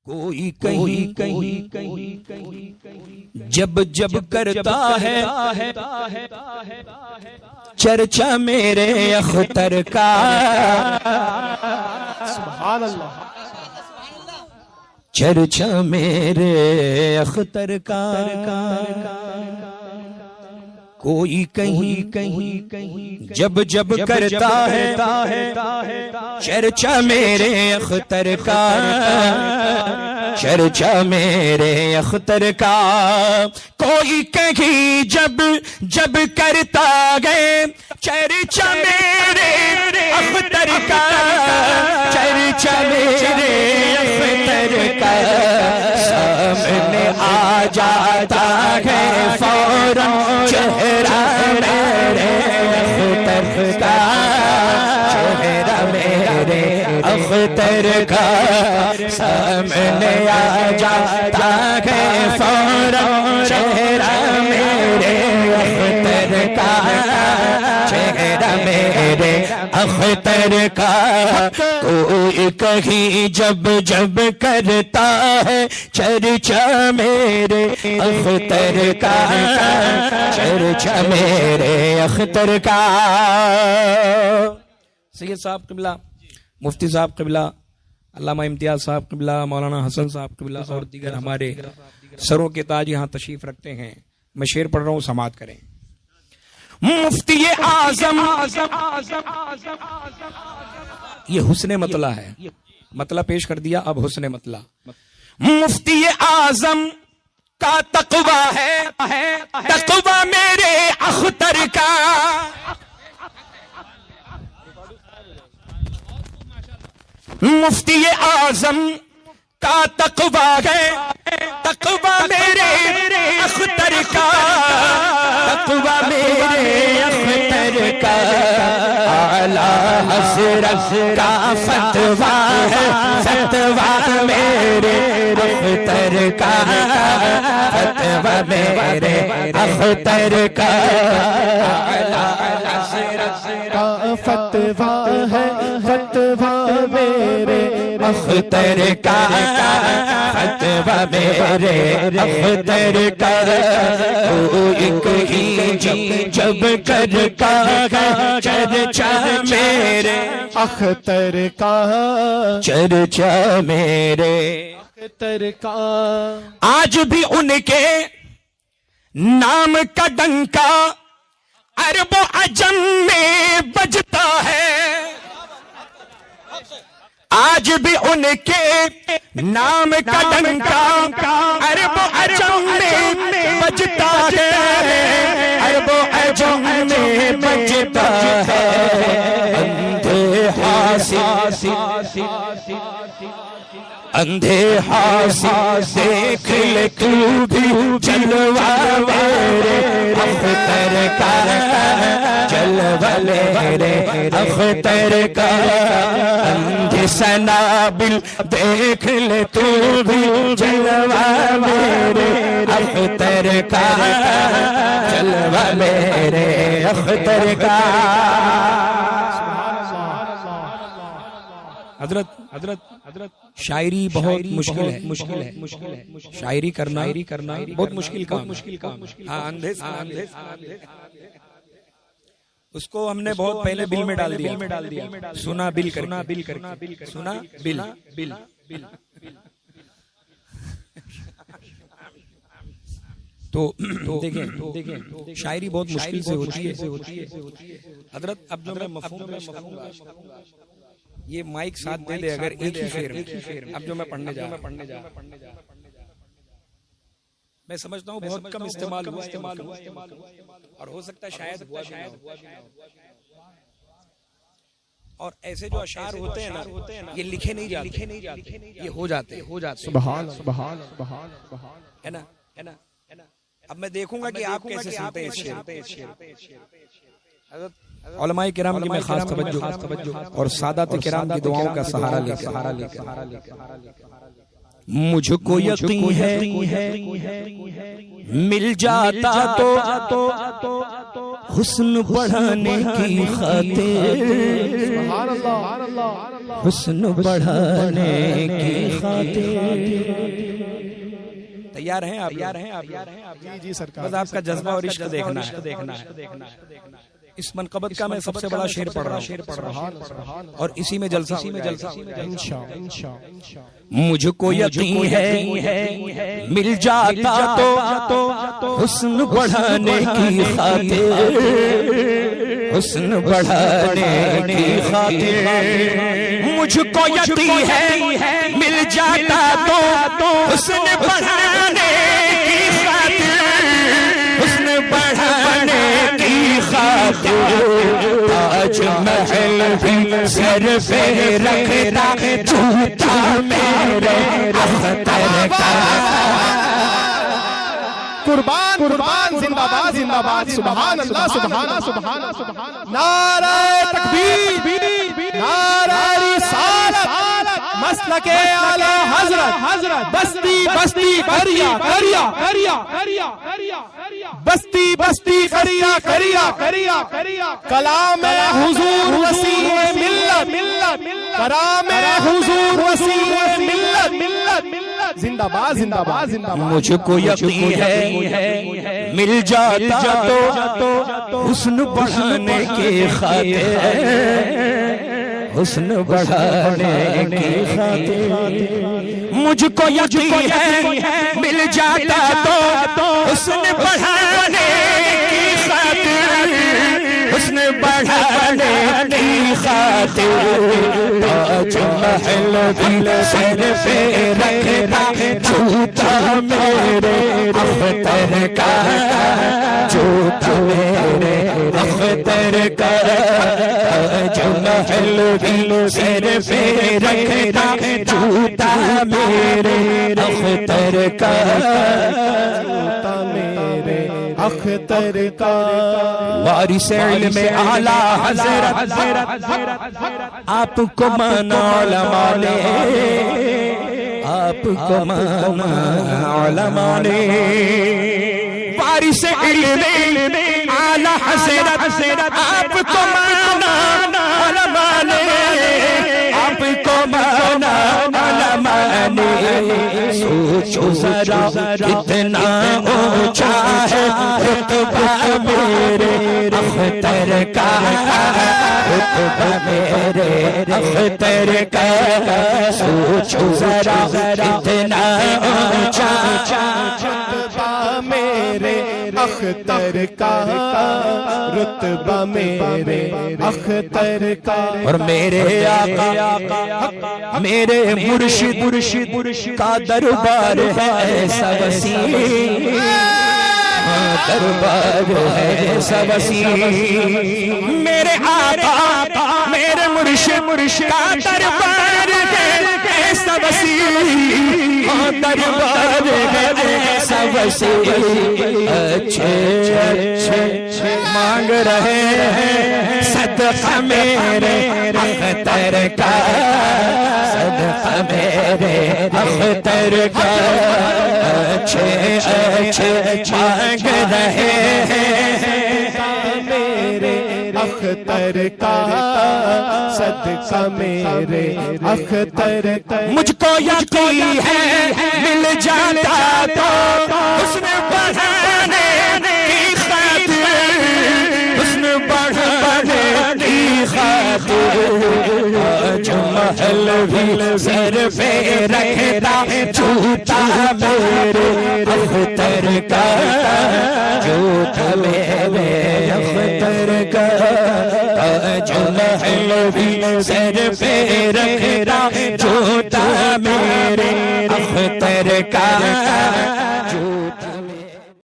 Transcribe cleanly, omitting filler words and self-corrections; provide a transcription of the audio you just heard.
کوئی کہیں جب جب کرتا ہے چرچا میرے اختر کا، سبحان اللہ، چرچا میرے اختر کا، کوئی کہیں جب جب کرتا ہے چرچا میرے اختر کا، چرچا میرے اختر کا، کوئی کہیں جب جب کرتا گئے چرچا میرے اختر کا، چرچا میرے اختر کا، سامنے آ جاتا ہے فوراً چہرہ میرے اختر کا، چہرہ میرے اختر کا، سامنے آ جاتا ہے فوراً چہرہ میرے اختر کا، چہرہ میرے اختر کا، کوئی کہیں جب جب کرتا ہے چرچا میرے اختر کا، چرچا میرے اختر کا۔ سید صاحب قبلہ، مفتی صاحب قبلہ، علامہ امتیاز صاحب قبلہ، مولانا حسن صاحب قبلہ اور دیگر ہمارے سروں کے تاج یہاں تشریف رکھتے ہیں۔ میں شعر پڑھ رہا ہوں، سماعت کریں۔ مفتی اعظم، یہ حسن مطلع ہے، مطلع پیش کر دیا، اب حسن مطلع۔ مفتی اعظم کا تقویٰ ہے، تقویٰ میرے اختر کا، مفتی اعظم کا تقویٰ ہے، تقویٰ میرے اختر کا، تقویٰ میرے اختر کا، اعلیٰ حضرت کا فتویٰ ہے، فتویٰ میرے اختر کا، فتویٰ میرے اختر کا، اعلیٰ حضرت کا فتویٰ ہے، فتویٰ میرے اختر کا، فتویٰ میرے اختر کا، کوئی کہیں جب جب کرتا ہے چرچا میرے اختر کا، چرچا میرے اختر کا، آج بھی ان کے نام کا ڈنکا عرب و عجم میں بجتا ہے، آج بھی ان کے نام کا ڈنکا عرب و عجم میں بجتا ہے، عرب و عجم میں بجتا ہے، اندھے حاسد، اندھے حاسد دیکھ لے تو بھی جلوہ میرے اختر کا، جلوہ میرے اختر کا، اندھے سنابل دیکھ لے تو بھی جلوہ میرے اختر کا، جلوہ میرے اختر کا۔ حضرت شاعری بہت مشکل ہے، شاعری کرنا بہت مشکل کام، اندھے اس کو ہم نے بہت پہلے بل میں ڈال دیا، سنا بل کرنا، سنا بل، تو دیکھیں شاعری بہت مشکل سے ہوتی ہے۔ حضرت اب جو میں مفہوم پیش کروں گا، یہ مائک ساتھ دے دے اگر ایک ہی شعر میں، اب جو میں پڑھنے جا میں سمجھتا ہوں بہت کم استعمال ہوا اور ہو سکتا ہے شاید ہوا بھی نہ ہو، اور ایسے جو اشعار ہوتے ہیں نا یہ لکھے نہیں جاتے، یہ ہو جاتے سبحان سبحان سبحان ہے نا۔ اب میں دیکھوں گا کہ آپ کیسے سنتے ہیں اس شعر۔ حضرت علماء کرام کی میں خاص توجہ اور سادات کرام کی دعاؤں کا سہارا لے کر مجھ کو یقین ہے مل جاتا تو حسن بڑھانے کی خاطر حسن بڑھانے کی خاطر تیار ہیں آپ جی سرکار بس آپ کا جذبہ اور عشق دیکھنا ہے اس منقبت کا میں سب سے بڑا شعر پڑھ رہا ہوں اور اسی میں جلسہ مجھ کو یقین ہے مل جاتا تو حسن بڑھانے کی خاطر حسن بڑھانے کی خاطر مجھ کو یقین ہے مل جاتا تو حسن بڑھانے کی خاطر حسن بڑھانے کی خاطر تاج محل بھی سر پہ رکھتا جھوٹا میرے اختر کا قربان زندہ باد سبحان اللہ سبحان نعرہ تکبیر نعرہ رسالت مسلک اعلی حضرت بستی کریا بستی کریا کلام حضور وسیع ملت کرام حضور وسیع ملت زندہ باد مجھ کو یقین ہے مل جاتا تو حسن بڑھانے کی خاطر حسن بڑھانے کی خاطر مجھ کو یقین ہے مل جاتا تو حسن بڑھانے کی خاطر حسن بڑھانے کی خاطر تاج محل بھی سر پہ رکھتا جھوٹا میرے اختر کا جھوٹا میرے اختر کا تاج محل بھی سر پہ رکھتا جھوٹا میرے اختر کا جھوٹا میرے اختر کا وارث علم اعلی حضرت آپ کو مانا علماء نے آپ کو مانا علماء نے وارث علم اعلی حضرت آپ کو مانا علماء نے آپ کو مانا علماء نے سوچو ذرا کتنا اونچا ہے رتبہ میرے اختر کا رتبہ میرے اختر کا سوچو ذرا کتنا اونچا رتبہ میرے اختر کا رتبہ میرے اختر کا اور میرے آقا میرے مرشد کا دربار ہے ایسا وسیع دربار ہے ایسا وسیع میرے آقا میرے مرشد کا دربار ہے ایسا وسیع دربار ہے ایسا وسیع اچھے مانگ رہے ہیں صدقہ میرے اختر کا صدقہ میرے اختر کا اچھے مانگ رہے ہیں میرے اختر کا صدقہ میرے اختر کا مجھ کو یقین ہے مل جاتا تو حسن بڑھانے کی خاطر حسن بڑھانے کی خاطر تاج محل بھی سر پہ رکھتا جھوٹا میرے اختر کا جھوٹا میرے اختر کا تاج محل بھی سر پہ رکھتا جھوٹا میرے اختر کا